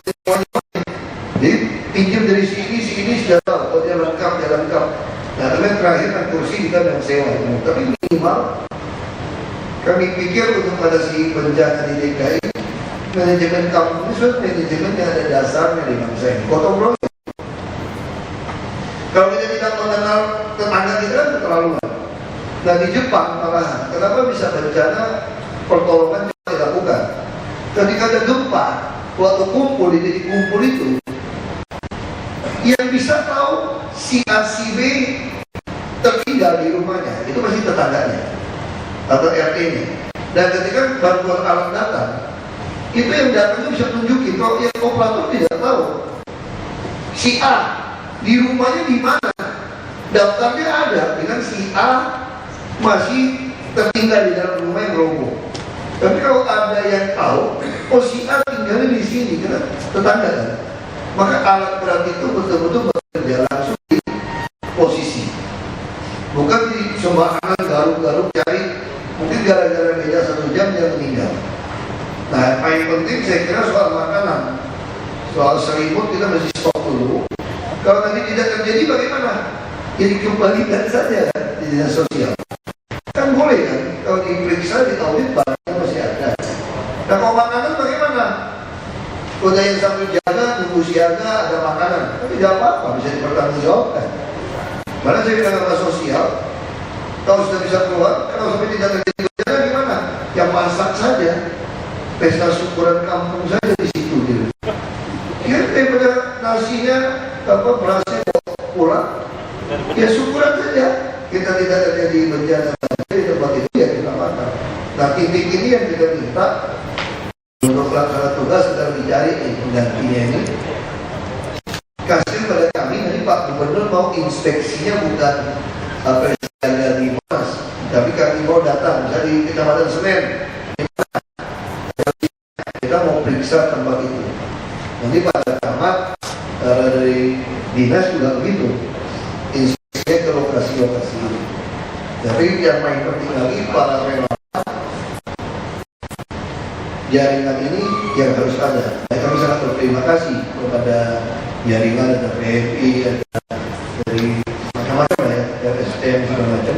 Jadi pinjam dari sini sudah tahu, oh dia lengkap. Nah, yang terakhir kan kursi kita yang sewa. Tapi minimal kami pikir untuk mengatasi bencana di DKI, manajemen kampung itu suatu manajemen yang ada dasarnya di bangsa ini. Gotong royong. Kalau kita tidak mengenal tetangga kita kan keterlaluan. Nah di Jepang malahan, kenapa bisa bencana pertolongan dilakukan? Ketika ada gempa, waktu kumpul di titik kumpul itu, yang bisa tahu si A si B tertinggal di rumahnya, itu masih tetangganya atau RT-nya. Dan ketika bantuan alat datang, itu yang datang itu bisa tunjukin kalau yang operator tidak tahu si A di rumahnya di mana, daftarnya ada dengan si A masih tertinggal di dalam rumah yang roboh. Tapi kalau ada yang tahu, oh si A tinggalnya di sini karena tetangga kan, maka alat berat itu betul-betul bekerja langsung di posisi, bukan di sembarangan garuk-garuk cari. Mungkin gara-gara beda 1 jam dia meninggal. Nah, paling penting saya kira soal makanan, soal selimut kita mesti stok dulu. Kalau nanti tidak terjadi bagaimana? Jadi kembalikan saja di dinas sosial. Kan boleh kan? Kalau diperiksa, ditaudit barangnya masih ada. Nah, kalau makanan bagaimana? Udah yang sambil jaga, tunggu siaga, ada makanan. Tapi tidak apa-apa, bisa dipertanggungjawabkan. Mana saya bilang sama sosial, kalau sudah bisa keluar, kalau sampai tidak terjadi bencana gimana? Yang masak saja, pesta syukuran kampung saja di situ gitu. Kira daripada nasinya berasnya pulang, ya syukuran saja. Kita tidak terjadi bencana di tempat itu ya kita makan. Nah titik ini yang kita minta untuk pelaksana tugas sedang dicari penggantinya ini. Kasih pada kami nanti Pak Gubernur mau inspeksinya bukan presiden di Monas, tapi kami mau datang misalnya di Kecamatan Senen. Kita mau periksa tempat itu. Nanti pada camat dari dinas juga begitu, inspeksinya ke lokasi-lokasi. Tapi yang paling penting lagi para relawan jaringan ini yang harus ada. Nah, kami sangat berterima kasih kepada jaringan ada PMI, ada dari macam-macam ya, dari SDM segala macam.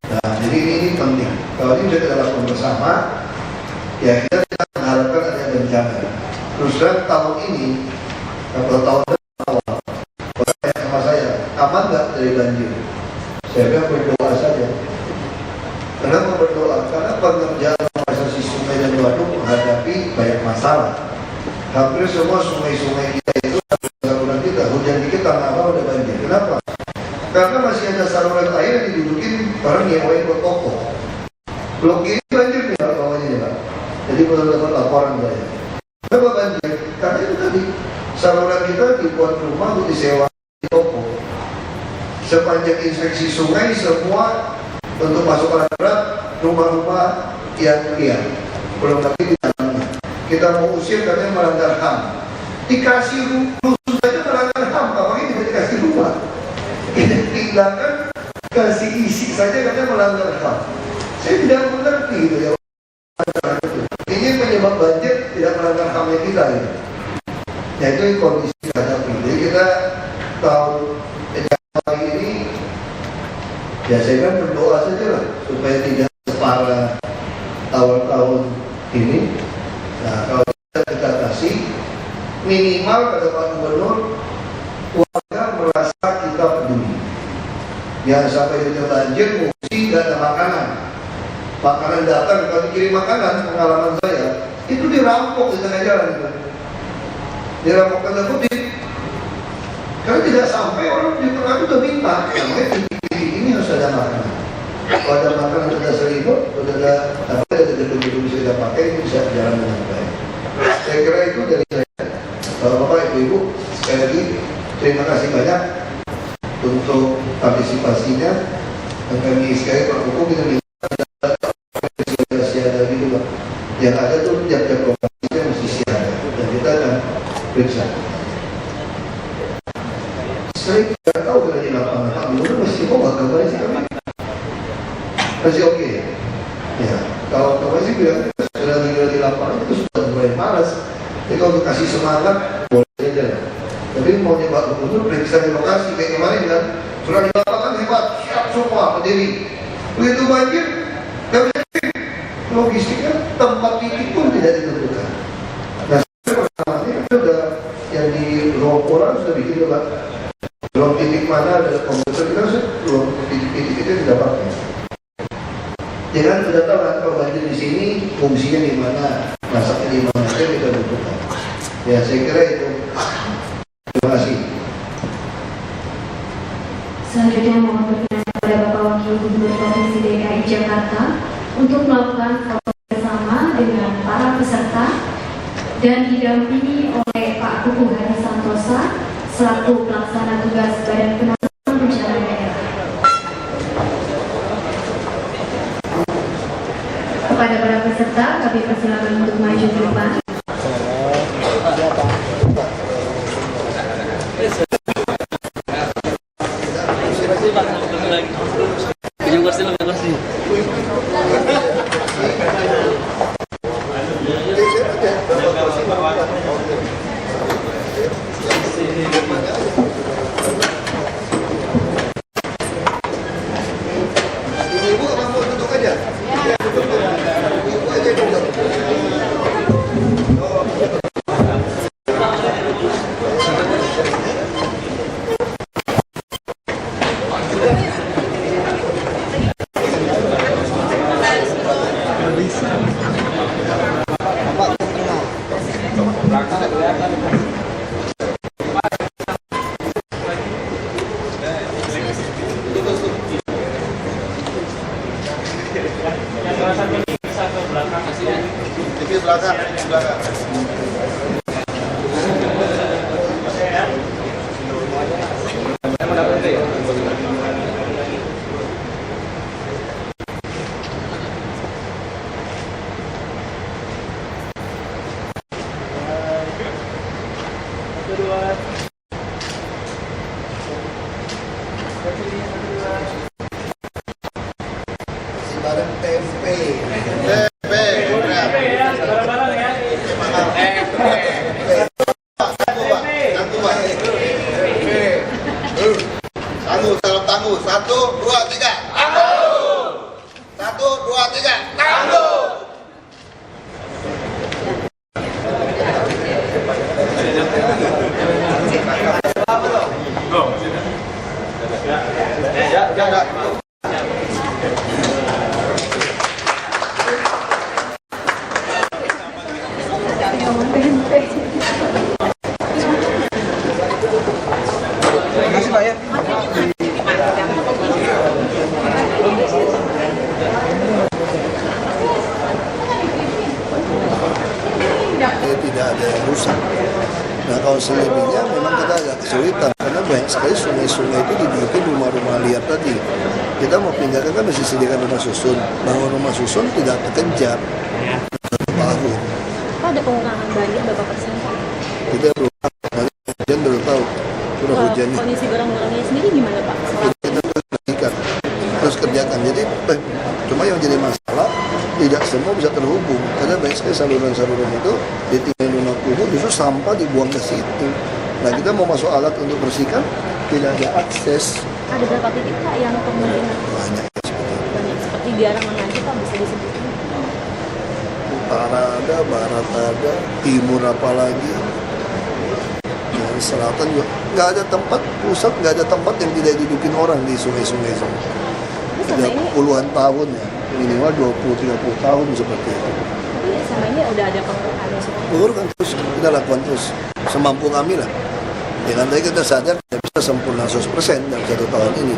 Nah, jadi ini penting. Kalau ini bisa kita lakukan bersama, ya kita tidak mengharapkan ada bencana. Terus terang tahun ini, kalau tahun awal, orang sama saya, aman nggak dari banjir? Saya bilang berdoa saja. Kenapa berdoa? Karena pengerjaan normalisasi sungai dan waduk menghadapi banyak masalah. Hampir semua sungai-sungai kita itu, saluran kita, hujan dikit tanah bawah udah banjir. Kenapa? Karena masih ada saluran air yang didudukin orang nyewain ke toko. Blok ini banjir nih bawahnya ya Pak. Jadi kalau dapat laporan saya. Kenapa banjir? Karena itu tadi saluran kita dibuat rumah untuk disewa di toko. Sepanjang inspeksi sungai semua untuk masuk alat berat rumah-rumah yang liar. Belum lagi di dalamnya. Kita mau usir katanya melanggar HAM. Dikasih rusun saja melanggar HAM, apalagi tidak dikasih rumah. Ini tinggalkan kasih isi saja katanya melanggar HAM. Saya tidak mengerti gitu ya. Ini penyebab banjir tidak melanggar HAM-nya kita ya. Ya itu kondisi hadapi. Jadi kita tahu hari ini ya saya kan berdoa saja lah supaya tidak separah tahun-tahun ini. Nah kalau kita kasih minimal pada Pak Gubernur warga merasa kita peduli. Ya sampai kita banjir mesti tidak ada makanan. Makanan datang kalau dikirim makanan, pengalaman saya itu dirampok di tengah jalan itu. Dirampok tanda kutip. Karena tidak sampai orang di tengah itu udah minta, namanya titik-titik ini harus ada makanan. Kalau ada makanan, ada selimut, ada gedung-gedung bisa kita pakai, itu bisa jalan dengan baik. Saya kira itu dari saya. Bapak-bapak, ibu-ibu, sekali lagi terima kasih banyak untuk partisipasinya. Dan kami sekali Pak Hukum kita minta siaga gitu Pak. Yang ada tuh tiap-tiap lokasinya mesti siaga dan kita akan periksa. Saya tidak tahu kalau di lapangan Pak Gubernur mesti kok gambarnya sih kami masih oke ya. Kalau kami sih bilang sudah di lapangan itu sudah mulai malas Jadi kalau untuk kasih semangat boleh aja lah. Tapi mau nyebat gubernur periksa di lokasi kayak kemarin kan, sudah di lapangan hebat, siap semua berdiri. Begitu banjir, logistiknya tempat titik pun tidak ditentukan. Nah, permasalahannya sudah yang di ruang orang sudah bikin juga. Ruang titik mana ada komputer kita ruang titik-titik itu tidak pakai. Jangan sudah tahu kan kalau banjir di sini fungsinya di mana, masaknya di mana, kita butuhkan. Ya saya kira itu. Terima kasih. Selanjutnya mohon berkenan kepada Bapak Wakil Gubernur Provinsi DKI Jakarta untuk melakukan foto bersama dengan para peserta dan didampingi oleh Pak Kuku Hadi Santosa selaku pelaksana tugas Badan Penanggulangan Bencana Daerah. Kepada para peserta, kami persilakan untuk maju ke depan. Ibu mau duduk aja. Ibu aja duduk. Di belakang. Bareng tempe. Tangguh, 1, 2, 3. Tangguh. 1, 2, 3. Tangguh. Makasih Pak ya. Tidak ada yang rusak. Nah kalau selebihnya memang kita agak kesulitan karena banyak sekali sungai-sungai itu dibikin rumah-rumah liar tadi. Kita mau pindahkan kan mesti sediakan rumah susun. Bangun rumah susun tidak terkejar. Baru. Apa ada pengurangan banjir berapa persen? Kita belum hujan baru tahu. Sudah hujannya. Kondisi barang-barangnya sendiri gimana Pak? Kita kerjakan, terus kerjakan. Jadi cuma yang jadi masalah tidak semua bisa terhubung karena banyak sekali saluran-saluran itu ditinggal rumah kumuh justru sampah dibuang ke situ. Nah kita mau masuk alat untuk bersihkan tidak ada akses. Ada berapa titik Pak yang kemungkinan? Banyak Banyak seperti daerah mana aja Pak bisa disebutkan? Utara ada, barat ada, timur apa lagi, dan selatan juga nggak ada tempat pusat, nggak ada tempat yang tidak didudukin orang di sungai-sungai itu. Tapi Sudah sama ini, puluhan tahun ya, minimal 20-30 tahun seperti itu. tapi sama ini udah ada pengurangan semua. Mengurukan terus, kita lakukan terus semampu kami lah. Dengan tadi kita sadar tidak bisa sempurna 100% dalam 1 tahun ini.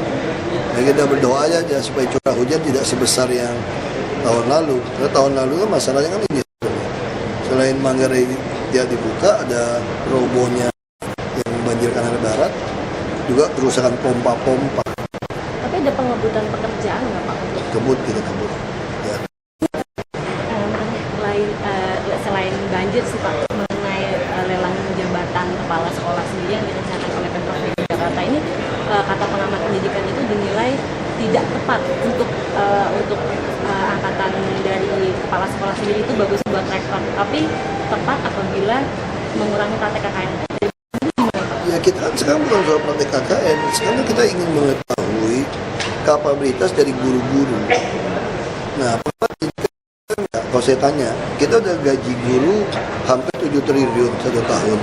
Nah, kita berdoa aja supaya curah hujan tidak sebesar yang tahun lalu. Karena tahun lalu kan masalahnya kan ini. Selain Manggarai tidak dibuka, ada robohnya yang banjir kanal barat, juga kerusakan pompa-pompa. Tapi ada pengebutan pekerjaan nggak Pak? Kebut kita kebut. Ya. Selain banjir sih Pak, mengenai lelang jabatan kepala sekolah sendiri yang direncanakan oleh Pemprov DKI Jakarta ini, kata pengamat pendidikan itu dinilai tidak tepat untuk angkatan dari kepala sekolah sendiri itu bagus buat rektor, tapi tepat apabila mengurangi praktek KKN. Ya kita kan sekarang bukan soal praktek KKN, sekarang kita ingin mengetahui kapabilitas dari guru-guru. Nah, kalau saya tanya, kita udah gaji guru hampir 7 triliun 1 tahun.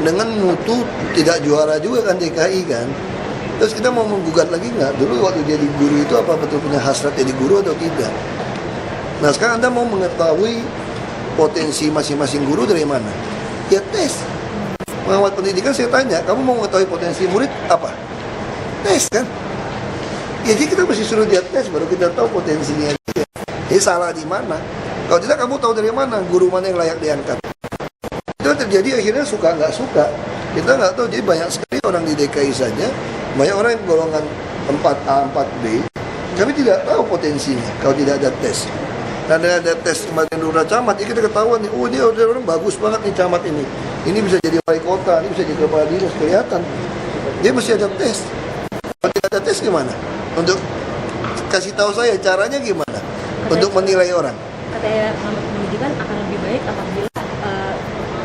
Dengan mutu tidak juara juga kan DKI kan. Terus kita mau menggugat lagi nggak? Dulu waktu jadi guru itu apa betul punya hasrat jadi guru atau tidak? Nah sekarang Anda mau mengetahui potensi masing-masing guru dari mana? Ya tes. Pengamat pendidikan saya tanya, kamu mau mengetahui potensi murid apa? Tes kan? Ya, jadi kita mesti suruh dia tes baru kita tahu potensinya dia. Jadi salah di mana? Kalau tidak kamu tahu dari mana guru mana yang layak diangkat? Itu terjadi akhirnya suka nggak suka. Kita nggak tahu, jadi banyak sekali orang di DKI saja, banyak orang yang golongan 4A, 4B, kami tidak tahu potensinya kalau tidak ada tes. Dan ada tes kemarin lurah camat, ya kita ketahuan nih, oh dia orang bagus banget nih camat ini. Ini bisa jadi wali kota, ini bisa jadi kepala dinas, kelihatan. Dia mesti ada tes. Kalau tidak ada tes gimana? Untuk kasih tahu saya caranya gimana? Untuk menilai orang. Katanya pengamat pendidikan akan lebih baik apabila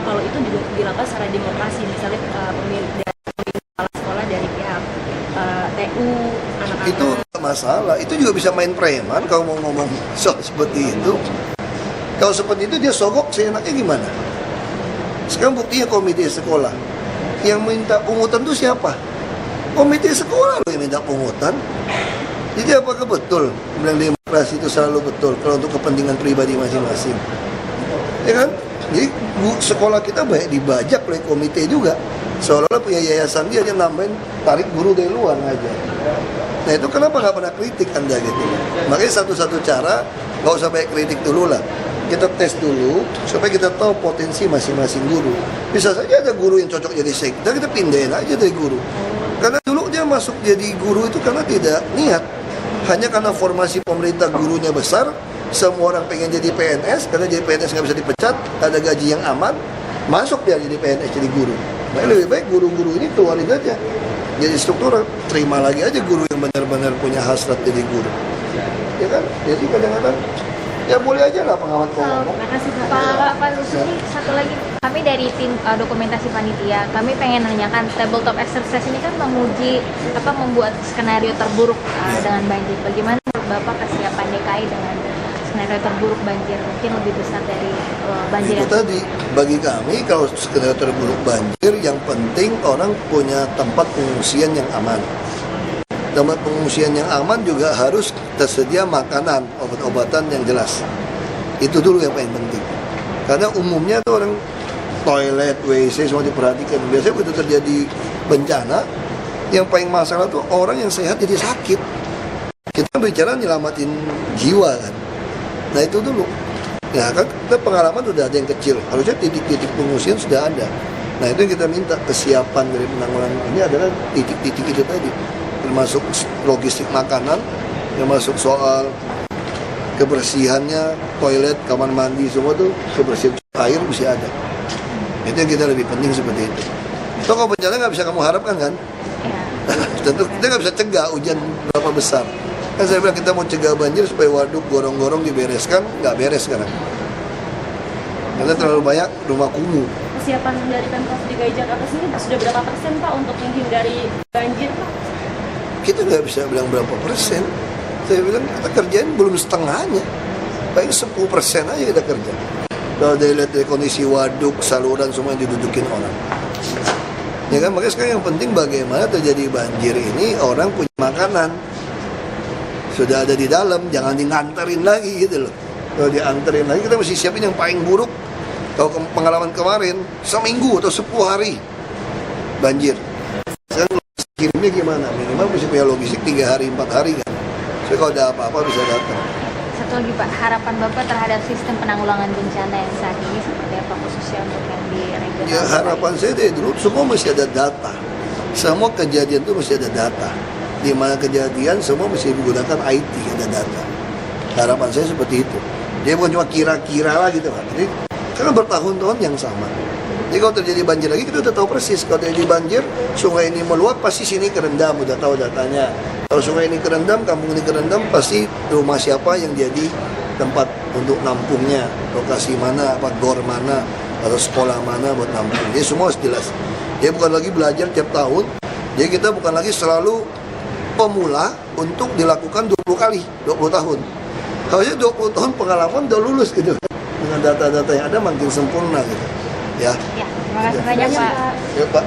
kalau itu juga dilakukan secara demokrasi, misalnya pemilih dari kepala sekolah dari pihak TU, anak-anak. Itu nggak masalah, itu juga bisa main preman kalau mau ngomong soal seperti itu. Kalau seperti itu dia sogok seenaknya gimana? Sekarang buktinya komite sekolah yang minta pungutan itu siapa? Komite sekolah loh yang minta pungutan. Jadi apakah betul bilang demokrasi itu selalu betul kalau untuk kepentingan pribadi masing-masing? Ya kan? Jadi sekolah kita banyak dibajak oleh komite juga. Seolah-olah punya yayasan dia nambahin tarik guru dari luar aja. Nah itu kenapa nggak pernah kritik Anda gitu? Makanya satu-satu cara nggak usah banyak kritik dulu lah. Kita tes dulu supaya kita tahu potensi masing-masing guru. Bisa saja ada guru yang cocok jadi sekda, kita pindahin aja dari guru. Karena dulu dia masuk jadi guru itu karena tidak niat. Hanya karena formasi pemerintah gurunya besar, semua orang pengen jadi PNS, karena jadi PNS nggak bisa dipecat, ada gaji yang aman, masuk dia jadi PNS, jadi guru. Nah lebih baik guru-guru ini keluarin aja. Jadi struktur, terima lagi aja guru yang benar-benar punya hasrat jadi guru. Ya kan? Jadi kadang-kadang, ya boleh aja lah pengamat ngomong. Terima kasih Pak Rusli, satu lagi, kami dari tim dokumentasi panitia, kami pengen nanyakan tabletop exercise ini kan menguji membuat skenario terburuk dengan banjir. Bagaimana menurut Bapak kesiapan DKI dengan skenario terburuk banjir, mungkin lebih besar dari banjir itu yang tadi, bagi kami kalau skenario terburuk banjir, yang penting orang punya tempat pengungsian yang aman. Tempat pengungsian yang aman juga harus tersedia makanan, obat-obatan yang jelas. Itu dulu yang paling penting. Karena umumnya tuh orang toilet, WC semua diperhatikan. Biasanya begitu terjadi bencana, yang paling masalah tuh orang yang sehat jadi sakit. Kita bicara nyelamatin jiwa kan. Nah itu dulu. Ya kan kita pengalaman sudah ada yang kecil. Harusnya titik-titik pengungsian sudah ada. Nah itu yang kita minta, kesiapan dari penanggulangan ini adalah titik-titik itu tadi. Termasuk logistik makanan, termasuk soal kebersihannya, toilet, kamar mandi, semua tuh kebersihan air mesti ada. Itu yang kita lebih penting seperti itu. Toh kalau bencana nggak bisa kamu harapkan kan? Tentu kita nggak bisa cegah hujan berapa besar. Kan saya bilang kita mau cegah banjir supaya waduk, gorong-gorong dibereskan, nggak beres sekarang. Karena terlalu banyak rumah kumuh. Kesiapan dari Pemprov DKI Jakarta sendiri sudah berapa persen Pak untuk menghindari banjir Pak? Kita nggak bisa bilang berapa persen. Saya bilang kita kerjain belum setengahnya. Paling 10% aja kita kerja. Kalau dilihat dari kondisi waduk, saluran semua didudukin orang. Ya kan, makanya sekarang yang penting bagaimana terjadi banjir ini orang punya makanan. Sudah ada di dalam, jangan diantarin lagi gitu loh. Kalau diantarin lagi kita mesti siapin yang paling buruk. Kalau pengalaman kemarin, seminggu atau 10 hari banjir. Sekarang kirimnya gimana? Minimal mesti punya logistik 3 hari, 4 hari kan. So kalau ada apa-apa bisa datang. Satu lagi Pak, harapan Bapak terhadap sistem penanggulangan bencana yang saat ini seperti apa khususnya untuk yang di regional? Ya harapan saya dari dulu semua mesti ada data. Semua kejadian itu mesti ada data. Di mana kejadian semua mesti menggunakan IT, ada data. Harapan saya seperti itu. Dia bukan cuma kira-kira lah gitu Pak. Jadi karena bertahun-tahun yang sama. Jadi kalau terjadi banjir lagi kita udah tahu persis. Kalau terjadi banjir, sungai ini meluap pasti sini kerendam, udah tahu datanya. Kalau sungai ini kerendam, kampung ini kerendam, pasti rumah siapa yang jadi tempat untuk nampungnya, lokasi mana, apa gor mana, atau sekolah mana buat nampung. Jadi semua harus jelas. Dia bukan lagi belajar tiap tahun. Jadi kita bukan lagi selalu pemula untuk dilakukan 20 kali, 20 tahun. Harusnya 20 tahun pengalaman udah lulus gitu. Dengan data-data yang ada makin sempurna gitu. Ya. Ya, terima kasih banyak Pak. Ya, Pak.